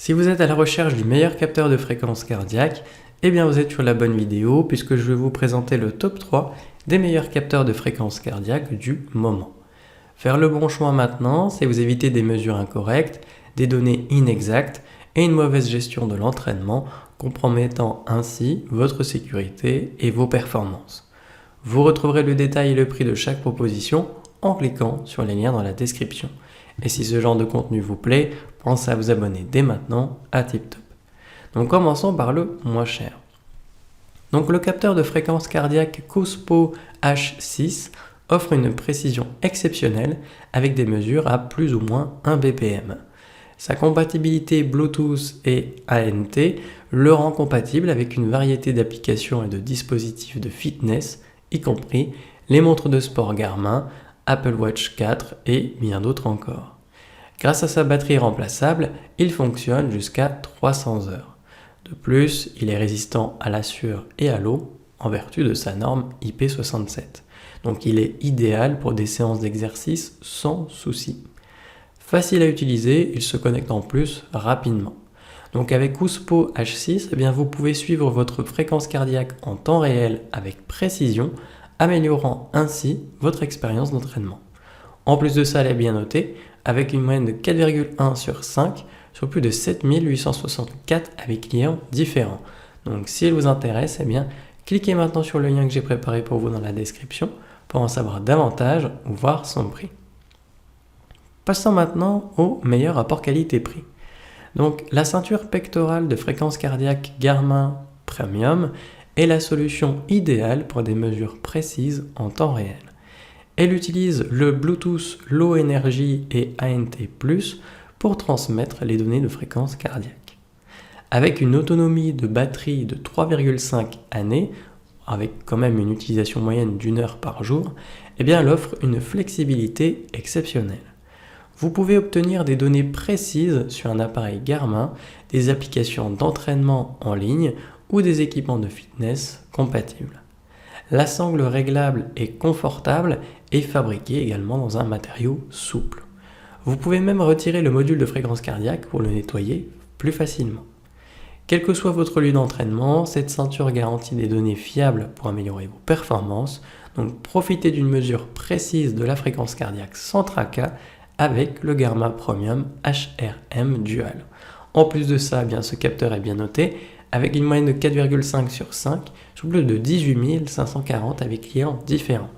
Si vous êtes à la recherche du meilleur capteur de fréquence cardiaque, eh bien vous êtes sur la bonne vidéo puisque je vais vous présenter le top 3 des meilleurs capteurs de fréquence cardiaque du moment. Faire le bon choix maintenant, c'est vous éviter des mesures incorrectes, des données inexactes et une mauvaise gestion de l'entraînement, compromettant ainsi votre sécurité et vos performances. Vous retrouverez le détail et le prix de chaque proposition en cliquant sur les liens dans la description. Et si ce genre de contenu vous plaît, pensez à vous abonner dès maintenant à TipTop. Donc commençons par le moins cher. Donc le capteur de fréquence cardiaque Cospo H6 offre une précision exceptionnelle avec des mesures à plus ou moins 1 BPM. Sa compatibilité Bluetooth et ANT le rend compatible avec une variété d'applications et de dispositifs de fitness, y compris les montres de sport Garmin, Apple Watch 4 et bien d'autres encore. Grâce à sa batterie remplaçable, il fonctionne jusqu'à 300 heures. De plus, il est résistant à la sueur et à l'eau en vertu de sa norme IP67. Donc il est idéal pour des séances d'exercice sans souci. Facile à utiliser, il se connecte en plus rapidement. Donc avec Cospo H6, eh bien vous pouvez suivre votre fréquence cardiaque en temps réel avec précision, améliorant ainsi votre expérience d'entraînement. En plus de ça, elle est bien notée, avec une moyenne de 4,1 sur 5 sur plus de 7864 avec clients différents. Donc si elle vous intéresse, eh bien, cliquez maintenant sur le lien que j'ai préparé pour vous dans la description pour en savoir davantage ou voir son prix. Passons maintenant au meilleur rapport qualité-prix. Donc la ceinture pectorale de fréquence cardiaque Garmin Premium est la solution idéale pour des mesures précises en temps réel. Elle utilise le Bluetooth Low Energy et ANT+, pour transmettre les données de fréquence cardiaque. Avec une autonomie de batterie de 3,5 années, avec quand même une utilisation moyenne d'1 heure par jour, eh bien elle offre une flexibilité exceptionnelle. Vous pouvez obtenir des données précises sur un appareil Garmin, des applications d'entraînement en ligne ou des équipements de fitness compatibles. La sangle réglable et confortable est fabriquée également dans un matériau souple. Vous pouvez même retirer le module de fréquence cardiaque pour le nettoyer plus facilement. Quel que soit votre lieu d'entraînement, cette ceinture garantit des données fiables pour améliorer vos performances, donc profitez d'une mesure précise de la fréquence cardiaque sans tracas avec le Garmin Premium HRM Dual. En plus de ça, eh bien, ce capteur est bien noté, avec une moyenne de 4,5 sur 5 sur plus de 18 540 avec clients différents.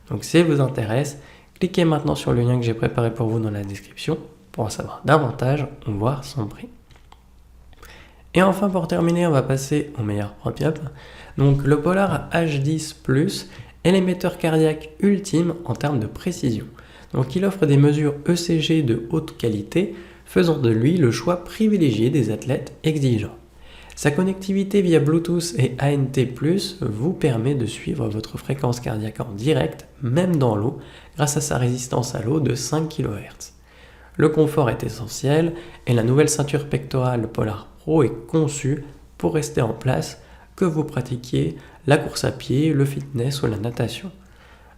Donc si elle vous intéresse, cliquez maintenant sur le lien que j'ai préparé pour vous dans la description pour en savoir davantage ou voir son prix. Et enfin pour terminer, on va passer au meilleur premium. Donc le Polar H10 Plus est l'émetteur cardiaque ultime en termes de précision. Donc il offre des mesures ECG de haute qualité, faisant de lui le choix privilégié des athlètes exigeants. Sa connectivité via Bluetooth et ANT+, vous permet de suivre votre fréquence cardiaque en direct, même dans l'eau, grâce à sa résistance à l'eau de 5 kHz. Le confort est essentiel et la nouvelle ceinture pectorale Polar Pro est conçue pour rester en place, que vous pratiquiez la course à pied, le fitness ou la natation.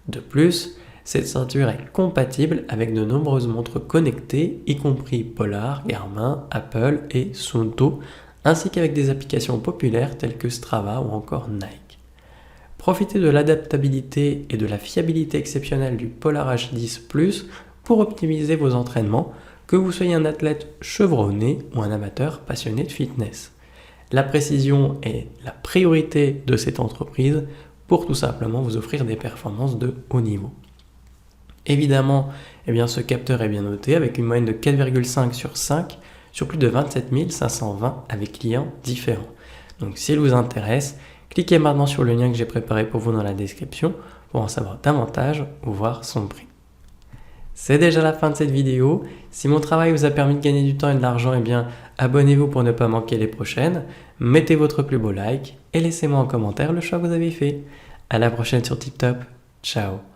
De plus, cette ceinture est compatible avec de nombreuses montres connectées, y compris Polar, Garmin, Apple et Suunto, ainsi qu'avec des applications populaires telles que Strava ou encore Nike. Profitez de l'adaptabilité et de la fiabilité exceptionnelle du Polar H10 Plus pour optimiser vos entraînements, que vous soyez un athlète chevronné ou un amateur passionné de fitness. La précision est la priorité de cette entreprise pour tout simplement vous offrir des performances de haut niveau. Évidemment, eh bien, ce capteur est bien noté avec une moyenne de 4,5 sur 5 sur plus de 27 520 avec clients différents. Donc si elle vous intéresse, cliquez maintenant sur le lien que j'ai préparé pour vous dans la description pour en savoir davantage ou voir son prix. C'est déjà la fin de cette vidéo. Si mon travail vous a permis de gagner du temps et de l'argent, eh bien abonnez-vous pour ne pas manquer les prochaines, mettez votre plus beau like et laissez-moi en commentaire le choix que vous avez fait. À la prochaine sur TipTop. Ciao.